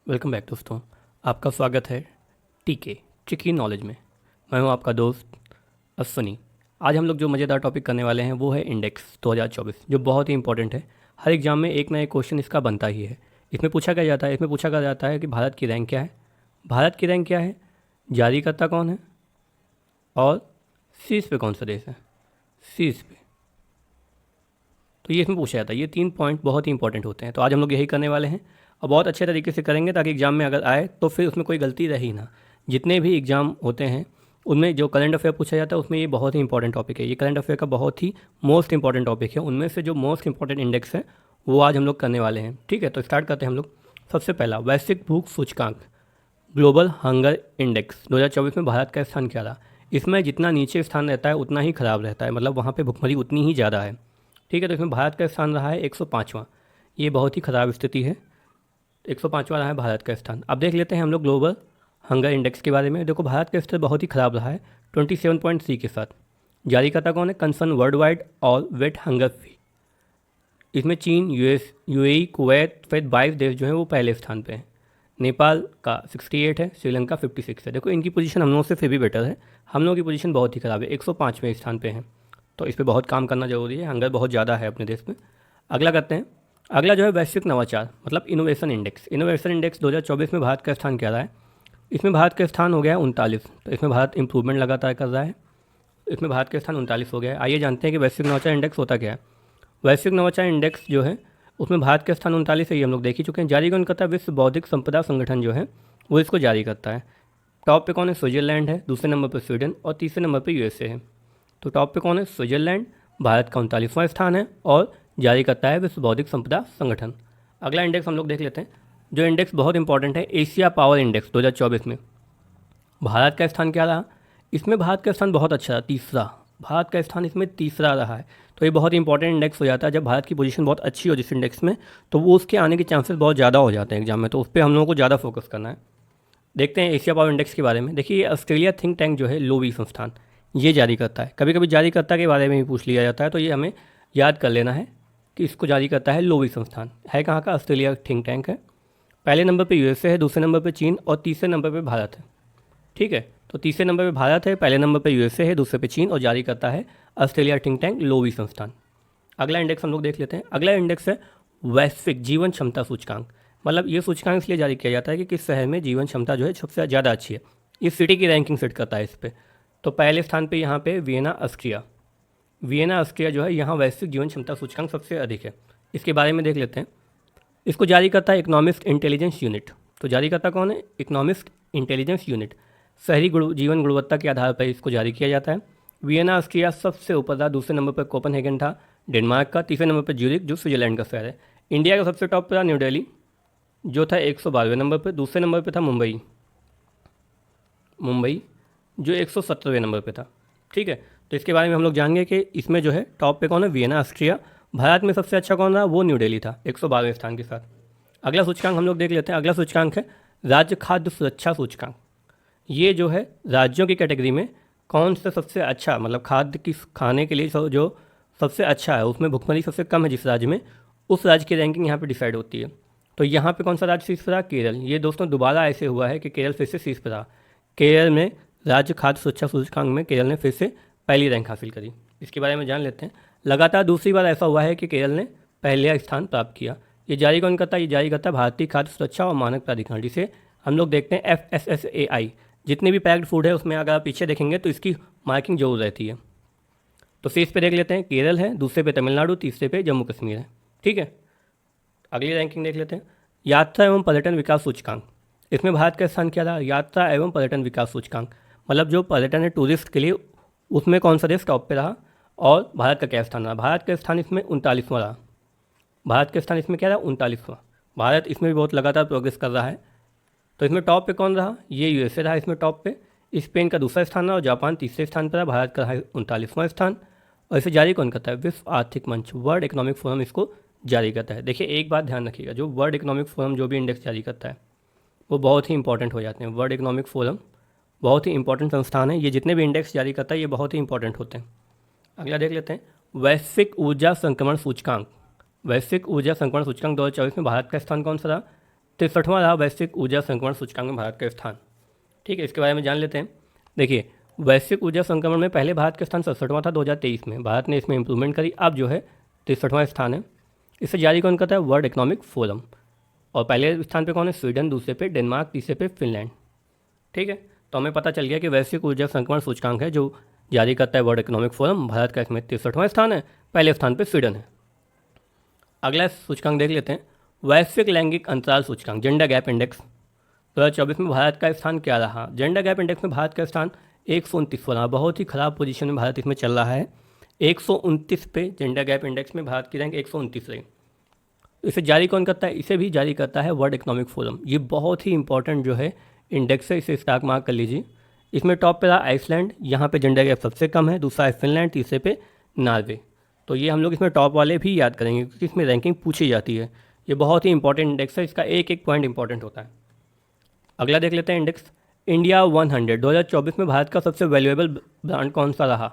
Welcome back दोस्तों। आपका स्वागत है टीके ट्रिकी नॉलेज में। मैं हूं आपका दोस्त अश्वनी। आज हम लोग जो मज़ेदार टॉपिक करने वाले हैं वो है इंडेक्स 2024, जो बहुत ही इंपॉर्टेंट है। हर एग्जाम में एक ना एक क्वेश्चन इसका बनता ही है। इसमें पूछा क्या जाता है कि भारत की रैंक क्या है, भारत की रैंक क्या है, जारीकर्ता कौन है, और शीर्ष पे कौन सा देश है, शीर्ष पे। तो ये इसमें पूछा जाता है। ये 3 पॉइंट बहुत ही इंपॉर्टेंट होते हैं। तो आज हम लोग यही करने वाले हैं और बहुत अच्छे तरीके से करेंगे ताकि एग्ज़ाम में अगर आए तो फिर उसमें कोई गलती रहे ही ना। जितने भी एग्ज़ाम होते हैं उनमें जो करंट अफेयर पूछा जाता है उसमें ये बहुत ही इंपॉर्टेंट टॉपिक है। ये करंट अफेयर का बहुत ही मोस्ट इंपॉर्टेंट टॉपिक है। उनमें से जो मोस्ट इंपॉर्टेंट इंडेक्स है वो आज हम लोग करने वाले हैं। ठीक है, तो स्टार्ट करते हैं हम लोग। सबसे पहला, वैश्विक भूख सूचकांक, ग्लोबल हंगर इंडेक्स 2024 में भारत का स्थान क्या रहा। इसमें जितना नीचे स्थान रहता है उतना ही खराब रहता है, मतलब वहाँ पे भुखमरी उतनी ही ज़्यादा है। ठीक है, तो इसमें भारत का स्थान रहा है 105वां। ये बहुत ही ख़राब स्थिति है। 105वां रहा है भारत का स्थान। अब देख लेते हैं हम लोग ग्लोबल हंगर इंडेक्स के बारे में। देखो, भारत का स्तर बहुत ही ख़राब रहा है 27.3 के साथ। जारीकर्ता कौन है? कंसर्न वर्ल्ड वाइड और वेट हंगर फ्री। इसमें चीन, यूएई, कुवैत सहित 22 देश जो हैं वो पहले स्थान पे हैं। नेपाल का 68 है, श्रीलंका 56 है। देखो, इनकी पोजीशन हम लोगों से फिर भी बेटर है। हम लोगों की पोजीशन बहुत ही ख़राब है, 105वें स्थान पे है। तो इस पर बहुत काम करना जरूरी है। हंगर बहुत ज़्यादा है अपने देश में। अगला करते हैं। अगला जो है वैश्विक नवाचार, मतलब इनोवेशन इंडेक्स। इनोवेशन इंडेक्स 2024 में भारत का स्थान क्या रहा है? इसमें भारत का स्थान हो गया है 39। तो इसमें भारत इंप्रूवमेंट लगातार कर रहा है। इसमें भारत का स्थान 39 हो गया है। आइए जानते हैं कि वैश्विक नवाचार इंडेक्स होता क्या है। वैश्विक नवाचार इंडेक्स जो है उसमें भारत का स्थान 39 है, ये हम लोग देख ही चुके हैं। जारी कौन करता है? विश्व बौद्धिक संपदा संगठन जो है वो इसको जारी करता है। टॉप पे कौन है? स्विट्जरलैंड है, दूसरे नंबर पर स्वीडन और तीसरे नंबर पर यूएसए है। तो टॉप पे कौन है? स्विट्जरलैंड। भारत का 39वां स्थान है और जारी करता है विश्व बौद्धिक संपदा संगठन। अगला इंडेक्स हम लोग देख लेते हैं। जो इंडेक्स बहुत इंपॉर्टेंट है, एशिया पावर इंडेक्स 2024 में भारत का स्थान क्या रहा? इसमें भारत का स्थान बहुत अच्छा रहा, तीसरा। भारत का स्थान इसमें तीसरा रहा है। तो ये बहुत इंपॉर्टेंट इंडेक्स हो जाता है। जब भारत की पोजीशन बहुत अच्छी हो जिस इंडेक्स में, तो वो उसके आने के चांसेस बहुत ज़्यादा हो जाते हैं एग्जाम में। तो उस पर हम लोगों को ज़्यादा फोकस करना है। देखते हैं एशिया पावर इंडेक्स के बारे में। देखिए, ये ऑस्ट्रेलिया थिंक टैंक जो है, लोवी संस्थान, ये जारी करता है। कभी कभी जारीकर्ता के बारे में भी पूछ लिया जाता है, तो ये हमें याद कर लेना है कि इसको जारी करता है लोवी संस्थान। है कहाँ का? ऑस्ट्रेलिया थिंक टैंक है। पहले नंबर पे यूएसए है, दूसरे नंबर पे चीन और तीसरे नंबर पे भारत है। ठीक है, तो तीसरे नंबर पे भारत है, पहले नंबर पे यूएसए है, दूसरे पे चीन और जारी करता है ऑस्ट्रेलिया थिंक टैंक लोवी संस्थान। अगला इंडेक्स हम लोग देख लेते हैं। अगला इंडेक्स है वैश्विक जीवन क्षमता सूचकांक। मतलब ये सूचकांक इसलिए जारी किया जाता है कि किस शहर में जीवन क्षमता जो है सबसे ज़्यादा अच्छी है। इस सिटी की रैंकिंग सेट करता है इस पर। तो पहले स्थान पे यहाँ पे वियना ऑस्ट्रिया। वियना ऑस्ट्रिया जो है, यहाँ वैश्विक जीवन क्षमता सूचकांक सबसे अधिक है। इसके बारे में देख लेते हैं। इसको जारी करता है इकोनॉमिक्स इंटेलिजेंस यूनिट। तो जारी करता कौन है? Economics intelligence unit. शहरी जीवन गुणवत्ता के आधार पर इसको जारी किया जाता है। वियना ऑस्ट्रिया सबसे ऊपर था, दूसरे नंबर पर कोपनहेगन था डेनमार्क का, तीसरे नंबर पर ज्यूरिख जो स्विट्जरलैंड का शहर है। इंडिया का सबसे टॉप पर था न्यू दिल्ली जो था 112वें नंबर पर, दूसरे नंबर पर था मुंबई जो 117वें नंबर पे था। ठीक है, तो इसके बारे में हम लोग जानेंगे कि इसमें जो है टॉप पे कौन है? Vienna Austria. भारत में सबसे अच्छा कौन रहा? वो न्यू दिल्ली था 112वें स्थान के साथ। अगला सूचकांक हम लोग देख लेते हैं। अगला सूचकांक है राज्य खाद्य सुरक्षा सूचकांक। ये जो है राज्यों की कैटेगरी में कौन सा सबसे अच्छा, मतलब खाद्य की खाने के लिए जो सबसे अच्छा है, उसमें भुखमरी सबसे कम है जिस राज्य में, उस राज्य की रैंकिंग यहाँ पर डिसाइड होती है। तो यहाँ पे कौन सा राज्य शीर्ष पर रहा? केरल। ये दोस्तों दोबारा ऐसे हुआ है कि केरल फिर से शीर्ष पर रहा। केरल में राज्य खाद्य सुरक्षा सूचकांक में केरल ने फिर से पहली रैंक हासिल करी। इसके बारे में जान लेते हैं। लगातार दूसरी बार ऐसा हुआ है कि केरल ने पहला स्थान प्राप्त किया। ये जारी कौन करता है? ये जारी करता है भारतीय खाद्य सुरक्षा और मानक प्राधिकरण, जिसे हम लोग देखते हैं FSSAI। जितने भी पैक्ड फूड है उसमें अगर आप पीछे देखेंगे तो इसकी मार्किंग जरूर रहती है। तो शीर्ष पे देख लेते हैं, केरल है, दूसरे पे तमिलनाडु, तीसरे पे जम्मू कश्मीर है। ठीक है, अगली रैंकिंग देख लेते हैं। यात्रा एवं पर्यटन विकास सूचकांक। इसमें भारत का स्थान क्या था? यात्रा एवं पर्यटन विकास सूचकांक, मतलब जो पर्यटन है टूरिस्ट के लिए, उसमें कौन सा देश टॉप पे रहा और भारत का क्या स्थान रहा? भारत का स्थान इसमें 39वां रहा। भारत का स्थान इसमें क्या रहा? 39वां। भारत इसमें भी बहुत लगातार प्रोग्रेस कर रहा है। तो इसमें टॉप पे कौन रहा? ये यूएसए रहा इसमें टॉप पे। स्पेन का दूसरा स्थान रहा और जापान तीसरे स्थान पर रहा। भारत का है 39वां स्थान। और इसे जारी कौन करता है? विश्व आर्थिक मंच, वर्ल्ड इकोनॉमिक फोरम इसको जारी करता है। देखिए, एक बात ध्यान रखिएगा, जो वर्ल्ड इकोनॉमिक फोरम जो भी इंडेक्स जारी करता है वो बहुत ही इंपॉर्टेंट हो जाते हैं। वर्ल्ड इकोनॉमिक फोरम बहुत ही इंपॉर्टेंट संस्थान है। ये जितने भी इंडेक्स जारी करता है ये बहुत ही इंपॉर्टेंट होते हैं। अगला देख लेते हैं, वैश्विक ऊर्जा संक्रमण सूचकांक। वैश्विक ऊर्जा संक्रमण सूचकांक 2024 में भारत का स्थान कौन सा रहा? 63वां रहा वैश्विक ऊर्जा संक्रमण सूचकांक में भारत का स्थान। ठीक है, इसके बारे में जान लेते हैं। देखिए, वैश्विक ऊर्जा संक्रमण में पहले भारत का स्थान 67वां था 2023 में। भारत ने इसमें इंप्रूवमेंट करी, अब जो है 63वां स्थान है। इसे जारी कौन करता है? World economic forum. और पहले स्थान पे कौन है? स्वीडन, दूसरे पे डेनमार्क, तीसरे पे फिनलैंड। ठीक है, तो हमें पता चल गया कि वैश्विक ऊर्जा संक्रमण सूचकांक है जो जारी करता है वर्ल्ड इकोनॉमिक फोरम। भारत का इसमें 63वां स्थान है, पहले स्थान पे स्वीडन है। अगला सूचकांक देख लेते हैं, वैश्विक लैंगिक अंतराल सूचकांक, जेंडर गैप इंडेक्स। 2024 में भारत का स्थान क्या रहा? जेंडर गैप इंडेक्स में भारत का स्थान 129वां रहा। बहुत ही खराब पोजीशन में भारत इसमें चल रहा है। 129 पे जेंडर गैप इंडेक्स में भारत की रैंक 129 रही। इसे जारी कौन करता है? इसे भी जारी करता है वर्ल्ड इकोनॉमिक फोरम। ये बहुत ही इंपॉर्टेंट जो है इंडेक्स है, इसे स्टॉक मार्क कर लीजिए। इसमें टॉप पे रहा आइसलैंड, यहाँ पे जेंडर गैप सबसे कम है। दूसरा है फिनलैंड, तीसरे पे नॉर्वे। तो ये हम लोग इसमें टॉप वाले भी याद करेंगे क्योंकि इसमें रैंकिंग पूछी जाती है। ये बहुत ही इंपॉर्टेंट इंडेक्स है, इसका एक एक पॉइंट इंपॉर्टेंट होता है। अगला देख लेते हैं इंडेक्स, इंडिया 100। 2024 में भारत का सबसे वैल्यूएबल ब्रांड कौन सा रहा?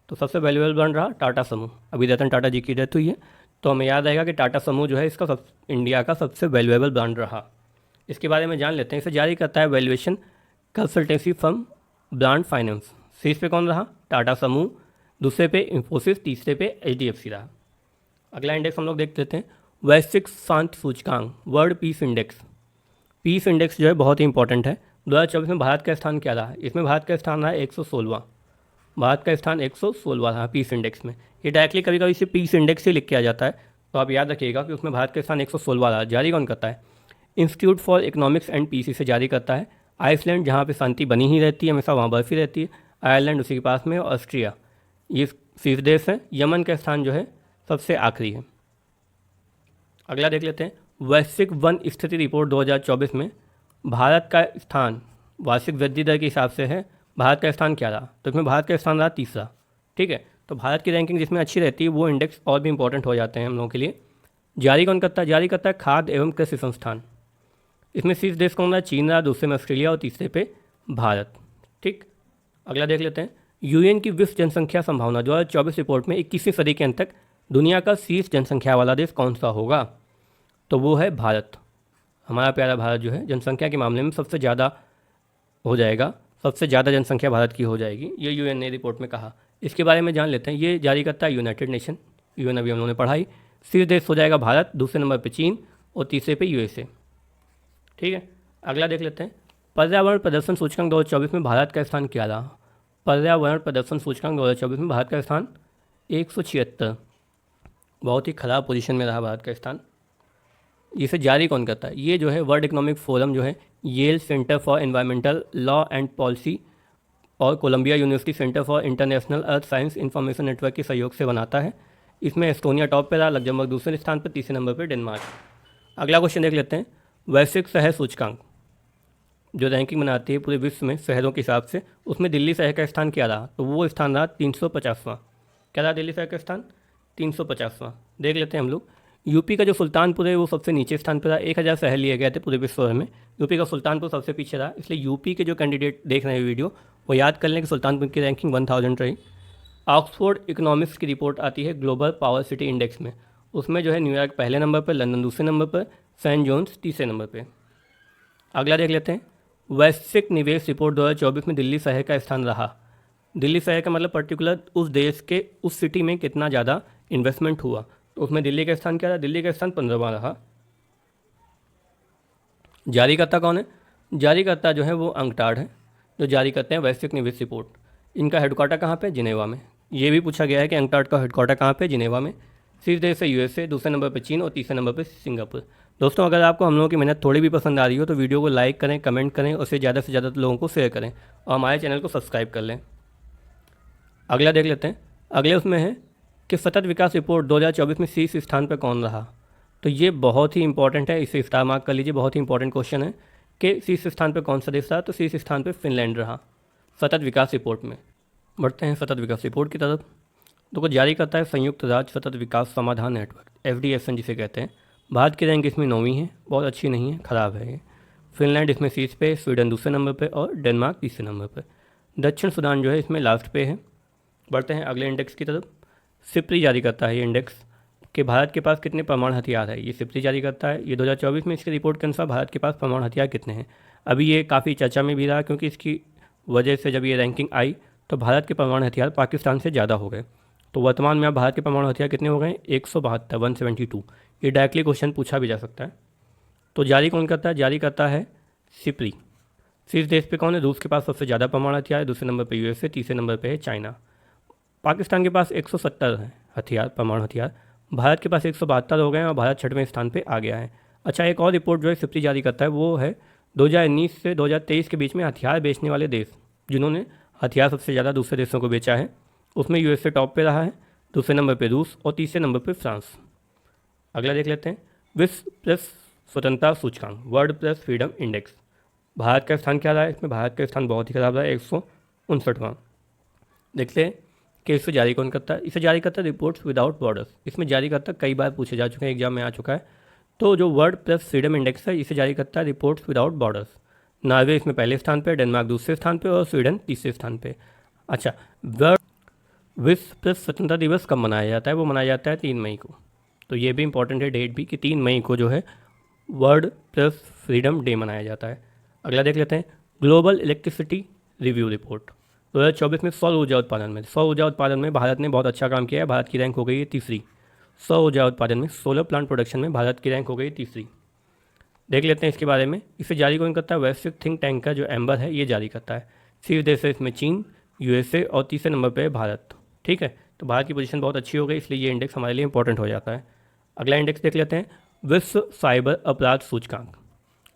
तो सबसे वैल्यूएबल ब्रांड रहा टाटा समूह। अभी रतन टाटा जी की डेथ हुई है, तो हमें याद रहेगा कि टाटा समूह जो है इसका इंडिया का सबसे वैल्यूएबल ब्रांड रहा। इसके बारे में जान लेते हैं। इसे जारी करता है valuation consultancy firm brand finance. शीर्ष पे कौन रहा? टाटा समूह, दूसरे पे इंफोसिस, तीसरे पे HDFC रहा। अगला इंडेक्स हम लोग देख लेते हैं, वैश्विक शांति सूचकांक, world peace index. Peace index जो है बहुत ही इंपॉर्टेंट है। 2024 में भारत का स्थान क्या रहा? इसमें भारत का स्थान रहा 116वां। भारत का स्थान 116वां रहा पीस इंडेक्स में। ये डायरेक्टली कभी कभी इसे पीस इंडेक्स से लिख के आ जाता है, तो आप याद रखिएगा कि उसमें भारत का स्थान 116वां रहा। जारी कौन करता है? Institute for economics and peace इसे जारी करता है। आइसलैंड, जहाँ पे शांति बनी ही रहती है, हमेशा वहाँ बर्फ ही रहती है। आयरलैंड उसी के पास में, और ऑस्ट्रिया ये शीर्ष देश है। यमन का स्थान जो है सबसे आखिरी है। अगला देख लेते हैं, वैश्विक वन स्थिति रिपोर्ट 2024 में भारत का स्थान वार्षिक वृद्धि दर के हिसाब से है। भारत का स्थान क्या रहा? तो इसमें भारत का स्थान रहा 3रा। ठीक है, तो भारत की रैंकिंग जिसमें अच्छी रहती है वो इंडेक्स और भी इंपॉर्टेंट हो जाते हैं हम लोगों के लिए। जारी कौन करता है? जारी करता है खाद्य एवं कृषि संस्थान। इसमें शीर्ष देश कौन रहा? चीन रहा, दूसरे में ऑस्ट्रेलिया और तीसरे पे भारत। ठीक, अगला देख लेते हैं, यूएन की विश्व जनसंख्या संभावना 2024 रिपोर्ट में 21वीं सदी के अंत तक दुनिया का शीर्ष जनसंख्या वाला देश कौन सा होगा? तो वो है भारत। हमारा प्यारा भारत जो है जनसंख्या के मामले में सबसे ज़्यादा हो जाएगा, सबसे ज़्यादा जनसंख्या भारत की हो जाएगी, ये यूएन ने रिपोर्ट में कहा। इसके बारे में जान लेते हैं। ये जारी करता है यूनाइटेड नेशन, यूएन अभी हम लोगों ने पढ़ाई। शीर्ष देश हो जाएगा भारत, दूसरे नंबर पे चीन और तीसरे पे USA। ठीक है, अगला देख लेते हैं, पर्यावरण प्रदर्शन सूचकांक 2024 में भारत का स्थान क्या रहा? पर्यावरण प्रदर्शन सूचकांक 2024 में भारत का स्थान 176। बहुत ही ख़राब पोजीशन में रहा भारत का स्थान। इसे जारी कौन करता है? ये जो है वर्ल्ड इकोनॉमिक फोरम जो है Yale center for environmental law and policy और Columbia university center for international earth science information network के सहयोग से बनाता है। इसमें एस्टोनिया टॉप पे रहा, लग्जमबर्ग दूसरे स्थान पर, तीसरे नंबर पर डेनमार्क। अगला क्वेश्चन देख लेते हैं, वैश्विक शहर सूचकांक जो रैंकिंग बनाती है पूरे विश्व में शहरों के हिसाब से, उसमें दिल्ली शहर का स्थान क्या रहा? तो वो स्थान रहा 350वां। क्या रहा दिल्ली शहर का स्थान? 350वां। देख लेते हैं हम लोग, यूपी का जो सुल्तानपुर है वो सबसे नीचे स्थान पर रहा। 1000 शहर लिए गए थे पूरे विश्व भर में, यूपी का सुल्तानपुर सबसे पीछे रहा। इसलिए यूपी के जो कैंडिडेट देख रहे हैं वीडियो वो याद कर लें कि सुल्तानपुर की रैंकिंग 1000 रही। ऑक्सफोर्ड इकोनॉमिक्स की रिपोर्ट आती है ग्लोबल पावर सिटी इंडेक्स में, उसमें जो है न्यूयॉर्क पहले नंबर पर, लंदन दूसरे नंबर पर, सैन जोन्स तीसरे नंबर पर। अगला देख लेते हैं, वैश्विक निवेश रिपोर्ट 2024 में दिल्ली शहर का स्थान रहा। दिल्ली शहर का मतलब पर्टिकुलर उस देश के उस सिटी में कितना ज़्यादा इन्वेस्टमेंट हुआ, तो उसमें दिल्ली का स्थान क्या रहा? दिल्ली का स्थान 15वां रहा। जारी करता कौन है? जारी करता जो है वो अंकटाड है, जो जारी करते हैं वैश्विक निवेश रिपोर्ट। इनका हेडक्वार्टर कहाँ पे? जिनेवा में। ये भी पूछा गया है कि अंकटाड का हेडक्वार्टर कहाँ पे? जिनेवा में। शीर्ष देश है USA, दूसरे नंबर पर चीन और तीसरे नंबर पर सिंगापुर। दोस्तों, अगर आपको हम लोगों की मेहनत थोड़ी भी पसंद आ रही हो तो वीडियो को लाइक करें, कमेंट करें और उसे ज़्यादा से ज़्यादा लोगों को शेयर करें और हमारे चैनल को सब्सक्राइब कर लें। अगला देख लेते हैं, अगले उसमें है कि सतत विकास रिपोर्ट 2024 में शीर्ष स्थान पर कौन रहा? तो ये बहुत ही इंपॉर्टेंट है, इसे स्टार मार्क कर लीजिए, बहुत ही इंपॉर्टेंट क्वेश्चन है कि शीर्ष स्थान पर कौन सा देश रहा? तो शीर्ष स्थान पर फिनलैंड रहा सतत विकास रिपोर्ट में। बढ़ते हैं सतत विकास रिपोर्ट की तरफ। तो कुछ जारी करता है संयुक्त राज्य सतत विकास समाधान नेटवर्क, FDSN जिसे कहते हैं। भारत की रैंक इसमें 9वीं है, बहुत अच्छी नहीं है, ख़राब है ये। फिनलैंड इसमें शीर्ष पे, स्वीडन दूसरे नंबर पे और डेनमार्क तीसरे नंबर पे। दक्षिण सूडान जो है इसमें लास्ट पे है। बढ़ते हैं अगले इंडेक्स की तरफ। सिप्री जारी करता है ये इंडेक्स, कि भारत के पास कितने परमाणु हथियार है, ये सिप्री जारी करता है। ये 2024 में इसकी रिपोर्ट के अनुसार भारत के पास परमाणु हथियार कितने हैं। अभी ये काफ़ी चर्चा में भी रहा, क्योंकि इसकी वजह से जब ये रैंकिंग आई तो भारत के परमाणु हथियार पाकिस्तान से ज़्यादा हो गए। तो वर्तमान में अब भारत के परमाणु हथियार कितने हो गए, 172, 172। ये डायरेक्टली क्वेश्चन पूछा भी जा सकता है। तो जारी कौन करता है, जारी करता है सिप्री। शीर्ष देश पे कौन है, रूस के पास सबसे ज़्यादा परमाणु हथियार है, दूसरे नंबर पे यूएसए, तीसरे नंबर पे है चाइना। पाकिस्तान के पास 170 है हथियार, परमाणु हथियार। भारत के पास 172 हो गए हैं और भारत 6वें स्थान पे आ गया है। अच्छा, एक और रिपोर्ट जो है सिप्री जारी करता है वो है 2019 से 2023 के बीच में हथियार बेचने वाले देश, जिन्होंने हथियार सबसे ज़्यादा दूसरे देशों को बेचा है। उसमें यूएसए टॉप पे रहा है, दूसरे नंबर पे रूस और तीसरे नंबर पे फ्रांस। अगला देख लेते हैं, विश्व प्रेस स्वतंत्रता सूचकांक, world press freedom index. Bharat का स्थान क्या रहा है इसमें, भारत का स्थान बहुत ही खराब रहा है, 159वां। देखते हैं कि इसे जारी कौन करता है। इसे जारी करता है रिपोर्ट्स विदाउट बॉर्डर्स। इसमें जारी करता कई बार पूछे जा चुके हैं, एग्जाम में आ चुका है। तो जो वर्ल्ड प्रेस फ्रीडम इंडेक्स है इसे जारी करता है रिपोर्ट्स विदाउट बॉर्डर्स। नॉर्वे इसमें पहले स्थान पे, डेनमार्क दूसरे स्थान पे और स्वीडन तीसरे स्थान पे। अच्छा, विश्व प्रेस स्वतंत्रता दिवस कब मनाया जाता है, वो मनाया जाता है 3 मई को। तो ये भी इंपॉर्टेंट है डेट भी, कि 3 मई को जो है वर्ल्ड प्रेस फ्रीडम डे मनाया जाता है। अगला देख लेते हैं, ग्लोबल इलेक्ट्रिसिटी रिव्यू रिपोर्ट 2024 में सौर ऊर्जा उत्पादन में भारत ने बहुत अच्छा काम किया है। भारत की रैंक हो गई है तीसरी। सौर ऊर्जा उत्पादन में, सोलर प्लांट प्रोडक्शन में भारत की रैंक हो गई तीसरी। देख लेते हैं इसके बारे में। इसे जारी कौन करता है, वैश्विक थिंक टैंक का जो एम्बर है ये जारी करता है। शीर्ष देश है इसमें चीन, यूएसए और तीसरे नंबर पर है भारत। ठीक है, तो भारत की पोजीशन बहुत अच्छी हो गई, इसलिए ये इंडेक्स हमारे लिए इंपॉर्टेंट हो जाता है। अगला इंडेक्स देख लेते हैं, विश्व साइबर अपराध सूचकांक।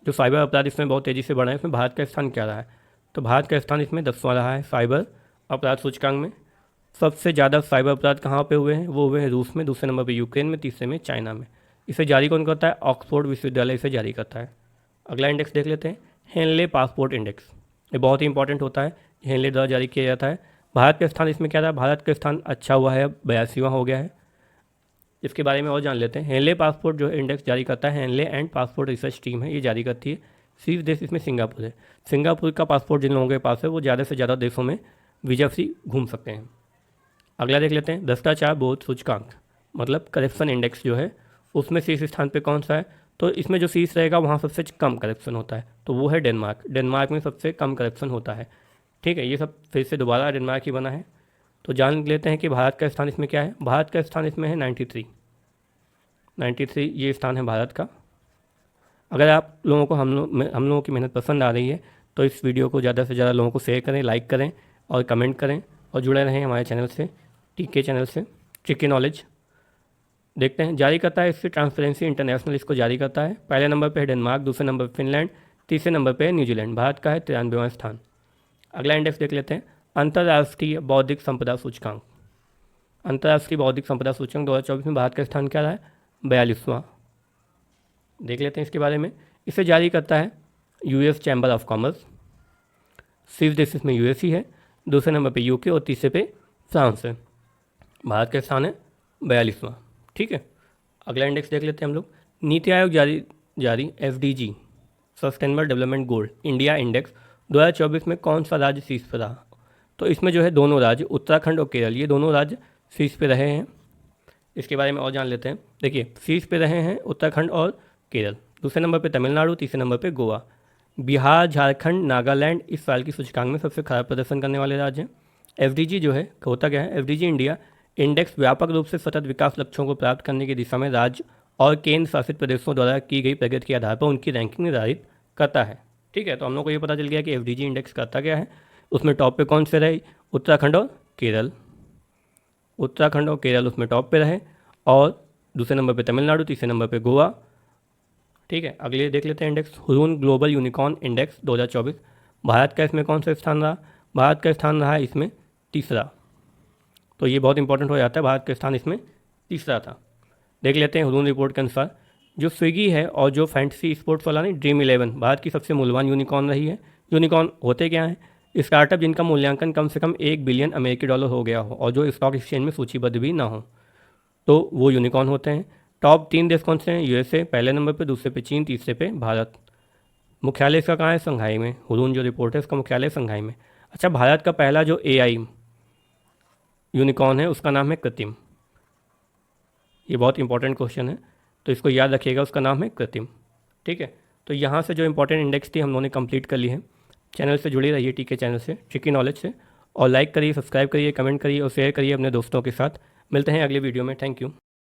जो साइबर अपराध इसमें बहुत तेज़ी से बढ़ा है, इसमें भारत का स्थान क्या रहा है, तो भारत का स्थान इसमें 10वां रहा है साइबर अपराध सूचकांक में। सबसे ज़्यादा साइबर अपराध कहाँ पे हुए हैं, वो हुए हैं रूस में, दूसरे नंबर पे यूक्रेन में, तीसरे में चाइना में। इसे जारी कौन करता है, ऑक्सफोर्ड विश्वविद्यालय इसे जारी करता है। अगला इंडेक्स देख लेते हैं, हेनले पासपोर्ट इंडेक्स। ये बहुत ही इंपॉर्टेंट होता है, हेनले द्वारा जारी किया जाता है। भारत का स्थान इसमें क्या रहा, भारत का स्थान अच्छा हुआ है, 82वां हो गया है। इसके बारे में और जान लेते हैं। हेनले पासपोर्ट जो इंडेक्स जारी करता है, Henley and passport research team है, ये जारी करती है। शीर्ष देश इसमें सिंगापुर है। सिंगापुर का पासपोर्ट जिन लोगों के पास है वो ज़्यादा से ज़्यादा देशों में वीजा फ्री घूम सकते हैं। अगला देख लेते हैं, भ्रष्टाचार बोध सूचकांक, मतलब करप्शन इंडेक्स जो है उसमें शीर्ष स्थान पे कौन सा है, तो इसमें जो शीर्ष रहेगा वहाँ सबसे कम करप्शन होता है, तो वो है डेनमार्क। डेनमार्क में सबसे कम करप्शन होता है। ठीक है, ये सब फिर से दोबारा डेनमार्क ही बना है। तो जान लेते हैं कि भारत का स्थान इसमें क्या है। भारत का स्थान इसमें है 93 ये स्थान है भारत का। अगर आप लोगों को हम लोगों की मेहनत पसंद आ रही है तो इस वीडियो को ज़्यादा से ज़्यादा लोगों को शेयर करें, लाइक करें और कमेंट करें और जुड़े रहें हमारे चैनल से, टीके चैनल से, ट्रिकी नॉलेज। देखते हैं, जारी करता है इससे ट्रांसपेरेंसी इंटरनेशनल इसको जारी करता है। पहले नंबर पे है डेनमार्क, दूसरे नंबर पर फिनलैंड, तीसरे नंबर पे है न्यूजीलैंड। भारत का है 93वां स्थान। अगला इंडेक्स देख लेते हैं, अंतर्राष्ट्रीय बौद्धिक संपदा सूचकांक। अंतर्राष्ट्रीय बौद्धिक संपदा सूचकांक 2024 में भारत का स्थान क्या रहा है, 42वां। देख लेते हैं इसके बारे में। इसे जारी करता है यूएस चैम्बर ऑफ कॉमर्स। शीर्ष देश इसमें यूएस ही है, दूसरे नंबर पे यूके और तीसरे पे फ्रांस है। भारत का स्थान है 42वां। ठीक है, अगला इंडेक्स देख लेते हैं हम लोग। नीति आयोग जारी SDG sustainable development goal India index 2024 में कौन सा राज्य शीर्ष पर रहा, तो इसमें जो है दोनों राज्य उत्तराखंड और केरल, ये दोनों राज्य शीर्ष पे रहे हैं। इसके बारे में और जान लेते हैं। देखिए, शीर्ष पे रहे हैं उत्तराखंड और केरल, दूसरे नंबर पे तमिलनाडु, तीसरे नंबर पे गोवा। बिहार, झारखंड, नागालैंड इस साल की सूचकांक में सबसे खराब प्रदर्शन करने वाले राज्य हैं। एफडीजी जो है होता क्या है, एफडीजी इंडिया इंडेक्स व्यापक रूप से सतत विकास लक्ष्यों को प्राप्त करने की दिशा में राज्य और केंद्र शासित प्रदेशों द्वारा की गई प्रगति के आधार पर उनकी रैंकिंग निर्धारित करता है। ठीक है, तो हम लोग को ये पता चल गया कि एफडीजी इंडेक्स करता क्या है। उसमें टॉप पे कौन से रहे, उत्तराखंड और केरल। उत्तराखंड और केरल उसमें टॉप पे रहे और दूसरे नंबर पे तमिलनाडु, तीसरे नंबर पे गोवा। ठीक है, अगले देख लेते हैं index, Hurun global unicorn index 2024। Bharat का इसमें कौन सा स्थान रहा, भारत का स्थान रहा है इसमें तीसरा। तो ये बहुत इंपॉर्टेंट हो जाता है, भारत का स्थान इसमें तीसरा था। देख लेते हैं हुरून रिपोर्ट के अनुसार, जो स्विगी है और जो फैंटेसी स्पोर्ट्स वाला नहीं ड्रीम 11 भारत की सबसे मूल्यवान यूनिकॉर्न रही है। यूनिकॉर्न होते क्या हैं, स्टार्टअप जिनका मूल्यांकन कम से कम $1 बिलियन अमेरिकी डॉलर हो गया हो और जो स्टॉक एक्सचेंज में सूचीबद्ध भी ना हो, तो वो यूनिकॉर्न होते हैं। टॉप 3 देश कौन से हैं, यूएसए पहले नंबर पे, दूसरे पे चीन, तीसरे पे भारत। मुख्यालय इसका कहाँ है, संघाई में। हुरून जो रिपोर्ट है इसका मुख्यालय संघाई में। अच्छा, भारत का पहला जो एआई यूनिकॉर्न है उसका नाम है कृत्रिम। ये बहुत इंपॉर्टेंट क्वेश्चन है, तो इसको याद रखिएगा। उसका नाम है कृत्रिम। ठीक है, तो यहाँ से जो इंपॉर्टेंट इंडेक्स थी हम लोगों ने कंप्लीट कर ली है। चैनल से जुड़े रहिए टीके चैनल से, ट्रिकी नॉलेज से, और लाइक करिए, सब्सक्राइब करिए, कमेंट करिए और शेयर करिए अपने दोस्तों के साथ। मिलते हैं अगले वीडियो में। Thank you.